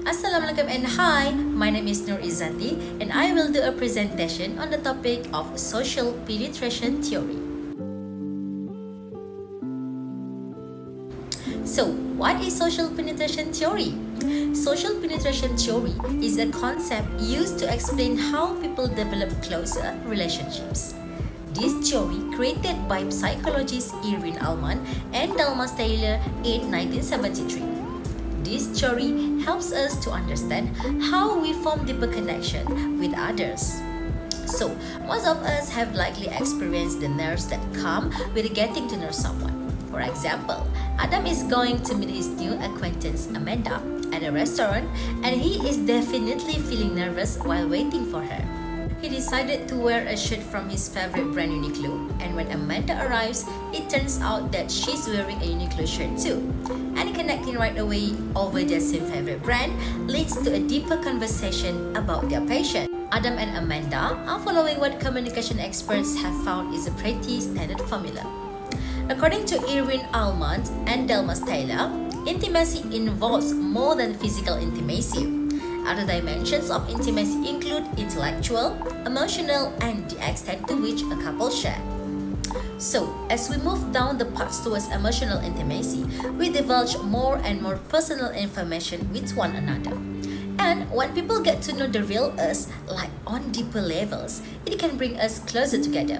Assalamualaikum and hi, my name is Nur Izzati and I will do a presentation on the topic of social penetration theory. So, what is social penetration theory? Social penetration theory is a concept used to explain how people develop closer relationships. This theory, created by psychologists Irwin Alman and Dalmas Taylor in 1973. This theory helps us to understand how we form deeper connection with others. So, most of us have likely experienced the nerves that come with getting to know someone. For example, Adam is going to meet his new acquaintance Amanda at a restaurant and he is definitely feeling nervous while waiting for her. He decided to wear a shirt from his favorite brand Uniqlo, and when Amanda arrives, it turns out that she's wearing a Uniqlo shirt too. And connecting right away over their same favorite brand leads to a deeper conversation about their passion. Adam and Amanda are following what communication experts have found is a pretty standard formula. According to Irwin Alman and Dalmas Taylor, intimacy involves more than physical intimacy. Other dimensions of intimacy include intellectual, emotional, and the extent to which a couple share. So, as we move down the path towards emotional intimacy, we divulge more and more personal information with one another. And when people get to know the real us, like on deeper levels, it can bring us closer together.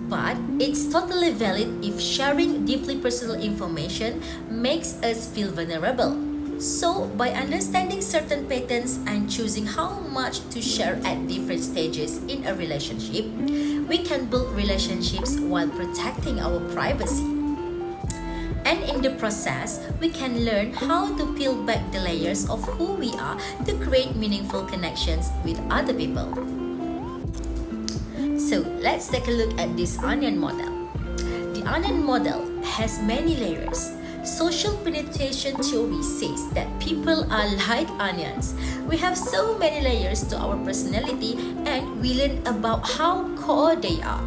But it's totally valid if sharing deeply personal information makes us feel vulnerable. So, by understanding certain patterns and choosing how much to share at different stages in a relationship, we can build relationships while protecting our privacy. And in the process, we can learn how to peel back the layers of who we are to create meaningful connections with other people. So, let's take a look at this onion model. The onion model has many layers. Social penetration theory says that people are like onions. We have so many layers to our personality and we learn about how core they are.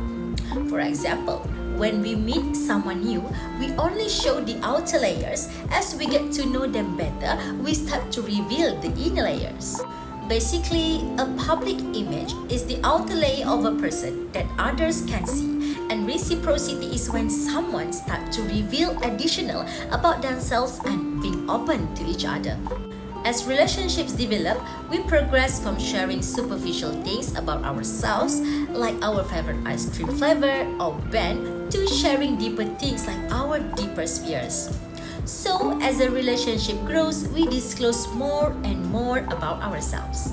For example, when we meet someone new, we only show the outer layers. As we get to know them better, we start to reveal the inner layers. Basically, a public image is the outer layer of a person that others can see. And reciprocity is when someone starts to reveal additional about themselves and being open to each other. As relationships develop, we progress from sharing superficial things about ourselves, like our favorite ice cream flavor or band, to sharing deeper things like our deepest fears. So, as a relationship grows, we disclose more and more about ourselves.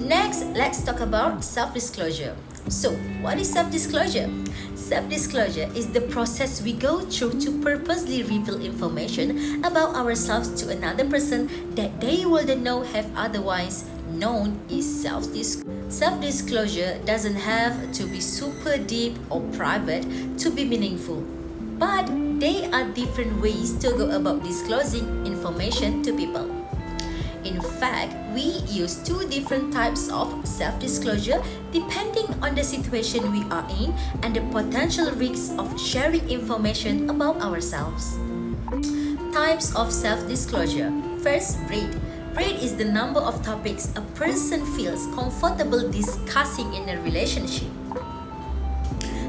Next, let's talk about self-disclosure. So, what is self-disclosure? Self-disclosure is the process we go through to purposely reveal information about ourselves to another person that they wouldn't know have otherwise known is self-disclosure. Self-disclosure doesn't have to be super deep or private to be meaningful, but there are different ways to go about disclosing information to people. In fact, we use two different types of self-disclosure depending on the situation we are in and the potential risks of sharing information about ourselves. Types of self-disclosure. First, breadth. Breadth is the number of topics a person feels comfortable discussing in a relationship.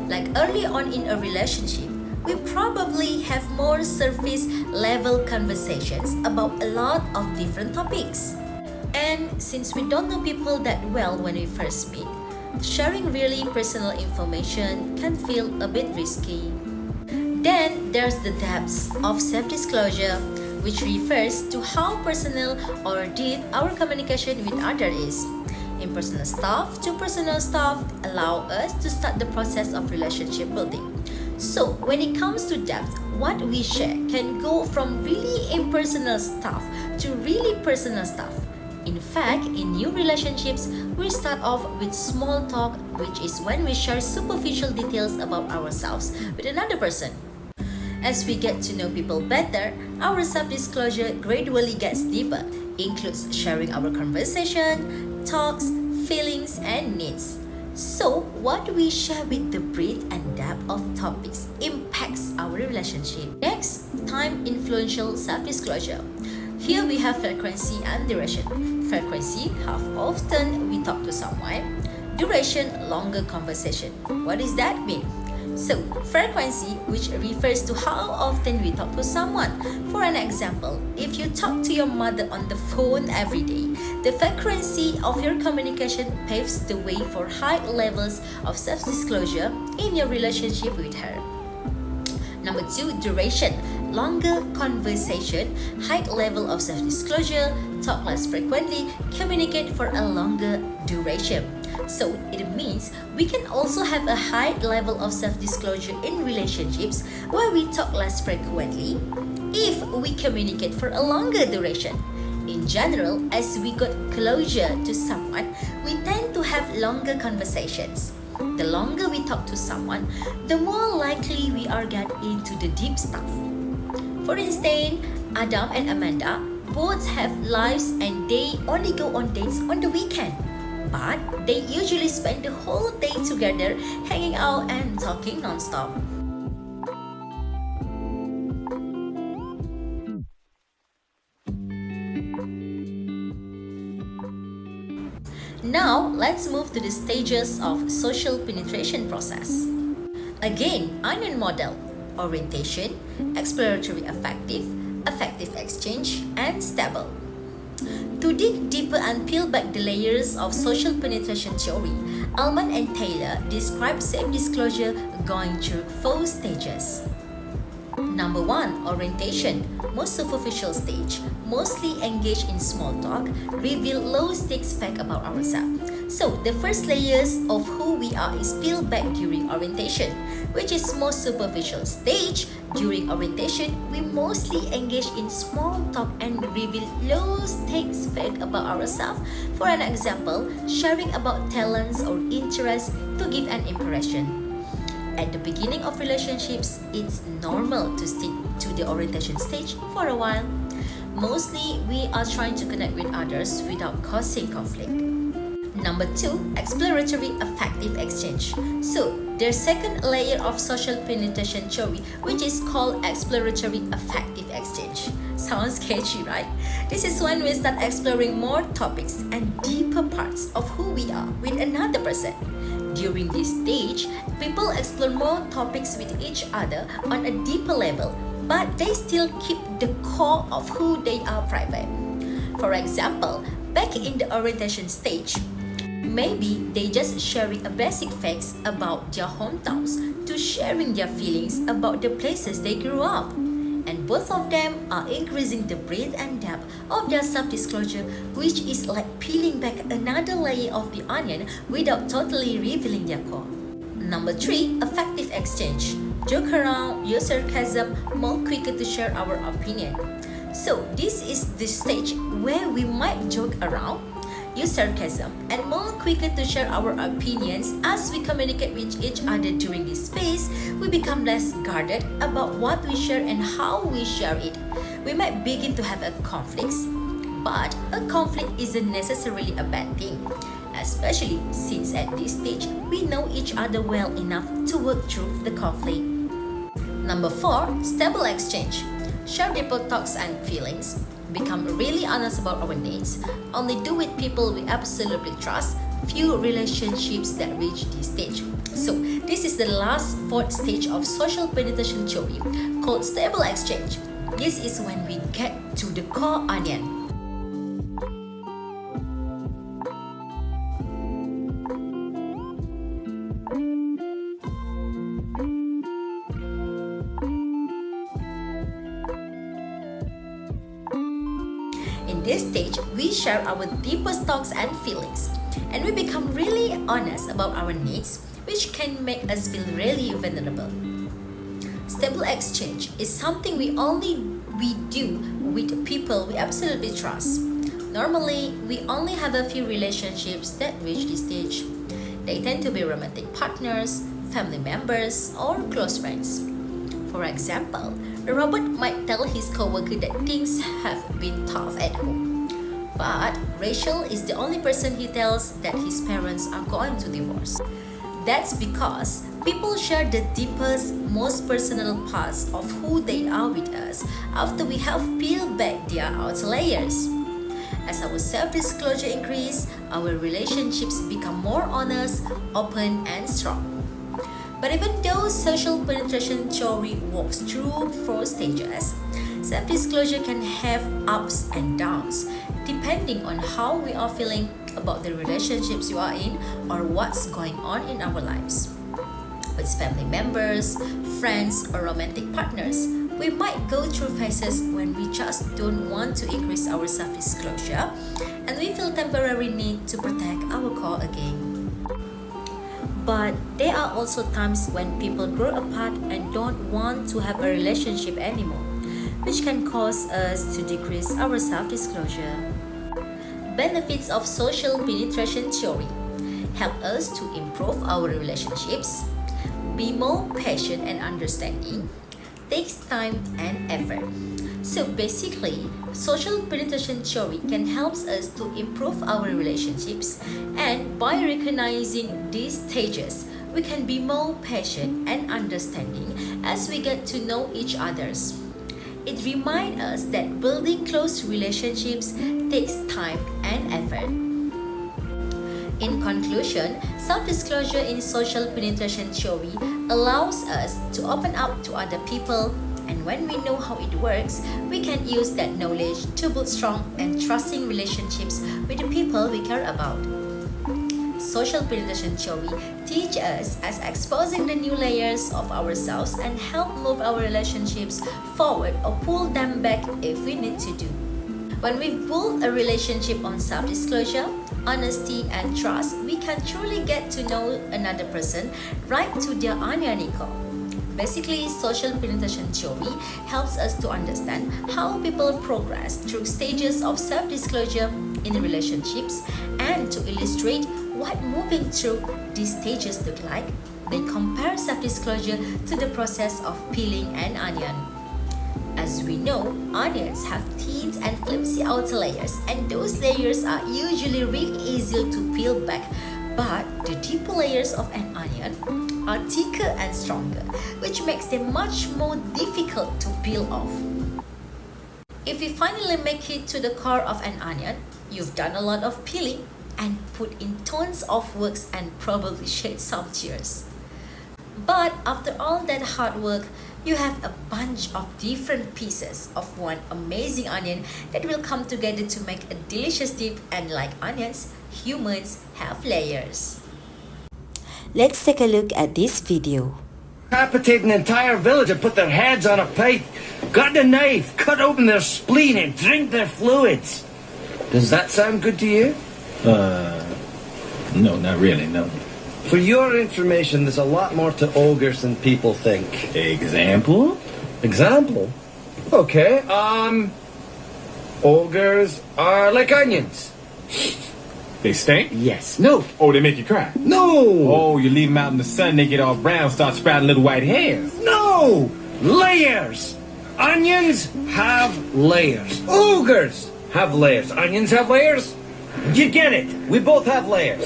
Like early on in a relationship, we probably have more surface level conversations about a lot of different topics. And since we don't know people that well when we first meet, sharing really personal information can feel a bit risky. Then there's the depth of self-disclosure, which refers to how personal or deep our communication with others is. Impersonal stuff to personal stuff allow us to start the process of relationship building. So, when it comes to depth, what we share can go from really impersonal stuff to really personal stuff. In fact, in new relationships, we start off with small talk, which is when we share superficial details about ourselves with another person. As we get to know people better, our self-disclosure gradually gets deeper, includes sharing our conversation, talks, feelings, and needs. So, what we share with the breadth and depth of topics impacts our relationship. Next, time influential self-disclosure. Here we have frequency and duration. Frequency, how often we talk to someone. Duration, longer conversation. What does that mean? So, frequency, which refers to how often we talk to someone. For an example, if you talk to your mother on the phone every day, the frequency of your communication paves the way for high levels of self-disclosure in your relationship with her. Number 2, duration. Longer conversation, high level of self-disclosure, talk less frequently, communicate for a longer duration. So it means we can also have a high level of self-disclosure in relationships where we talk less frequently if we communicate for a longer duration. In general, as we got closer to someone, we tend to have longer conversations. The longer we talk to someone, the more likely we are get into the deep stuff. For instance, Adam and Amanda both have lives and they only go on dates on the weekend. But they usually spend the whole day together, hanging out and talking non-stop. Now, let's move to the stages of social penetration process. Again, onion model, orientation, exploratory affective, affective exchange, and stable. To dig deeper and peel back the layers of social penetration theory, Allman and Taylor describe self-disclosure going through 4 stages. Number 1, orientation, most superficial stage, mostly engage in small talk, reveal low-stakes facts about ourselves. So, the first layers of who we are is peeled back during orientation, which is most superficial stage. During orientation, we mostly engage in small talk and reveal low-stakes facts about ourselves. For an example, sharing about talents or interests to give an impression. At the beginning of relationships, it's normal to stick to the orientation stage for a while. Mostly, we are trying to connect with others without causing conflict. Number 2, exploratory affective exchange. So, there's second layer of social penetration theory, which is called exploratory affective exchange. Sounds catchy, right? This is when we start exploring more topics and deeper parts of who we are with another person. During this stage, people explore more topics with each other on a deeper level, but they still keep the core of who they are private. For example, back in the orientation stage, maybe they just sharing a basic facts about their hometowns to sharing their feelings about the places they grew up. And both of them are increasing the breadth and depth of their self-disclosure, which is like peeling back another layer of the onion without totally revealing their core. Number 3, affective exchange. Joke around, use sarcasm, more quicker to share our opinion. So this is the stage where we might joke around, use sarcasm, and more quicker to share our opinions. As we communicate with each other during this phase, we become less guarded about what we share and how we share it. We might begin to have a conflict, but a conflict isn't necessarily a bad thing, especially since at this stage, we know each other well enough to work through the conflict. Number 4, stable exchange. Share deeper thoughts and feelings. Become really honest about our needs. Only do with people we absolutely trust. Few relationships that reach this stage. So, this is the last 4th stage of social penetration theory called stable exchange. This is when we get to the core onion. In this stage, we share our deepest thoughts and feelings, and we become really honest about our needs, which can make us feel really vulnerable. Stable exchange is something we do with people we absolutely trust. Normally, we only have a few relationships that reach this stage. They tend to be romantic partners, family members, or close friends. For example, Robert might tell his coworker that things have been tough at home. But Rachel is the only person he tells that his parents are going to divorce. That's because people share the deepest, most personal parts of who they are with us after we have peeled back their outer layers. As our self-disclosure increases, our relationships become more honest, open, and strong. But even though social penetration theory walks through 4 stages, self-disclosure can have ups and downs depending on how we are feeling about the relationships you are in or what's going on in our lives. With family members, friends, or romantic partners, we might go through phases when we just don't want to increase our self-disclosure and we feel temporary need to protect our core again. But there are also times when people grow apart and don't want to have a relationship anymore, which can cause us to decrease our self-disclosure. Benefits of social penetration theory help us to improve our relationships, be more patient and understanding, takes time and effort. So basically, social penetration theory can help us to improve our relationships, and by recognizing these stages, we can be more patient and understanding as we get to know each others. It reminds us that building close relationships takes time and effort. In conclusion, self-disclosure in social penetration theory allows us to open up to other people, and when we know how it works, we can use that knowledge to build strong and trusting relationships with the people we care about. Social penetration theory teaches us as exposing the new layers of ourselves and help move our relationships forward or pull them back if we need to do. When we build a relationship on self-disclosure, honesty, and trust, we can truly get to know another person right to their onion core. Basically, social penetration theory helps us to understand how people progress through stages of self-disclosure in relationships, and to illustrate what moving through these stages look like, they compare self-disclosure to the process of peeling an onion. As we know, onions have thin and flimsy outer layers, and those layers are usually really easy to peel back. But the deeper layers of an onion are thicker and stronger, which makes them much more difficult to peel off. If we finally make it to the core of an onion, you've done a lot of peeling and put in tons of works and probably shed some tears. But after all that hard work, you have a bunch of different pieces of one amazing onion that will come together to make a delicious dip, and like onions, humans have layers. Let's take a look at this video. Decapitated an entire village and put their heads on a pike. Got a knife, cut open their spleen and drink their fluids. Does that sound good to you? No, not really, no. For your information, there's a lot more to ogres than people think. Example? Example? Okay, ogres are like onions. They stink? Yes. No. Oh, they make you cry? No. Oh, you leave them out in the sun, they get all brown, start sprouting little white hairs. No. Layers. Onions have layers. Ogres have layers. Onions have layers. You get it. We both have layers.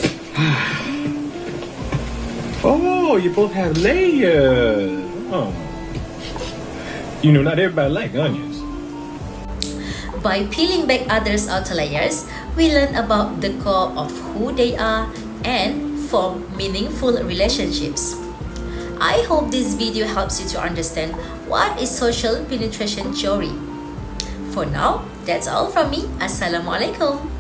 Oh, you both have layers. Oh. You know, not everybody like onions. By peeling back others' outer layers, we learn about the core of who they are and form meaningful relationships. I hope this video helps you to understand what is social penetration theory. For now, that's all from me. Assalamualaikum.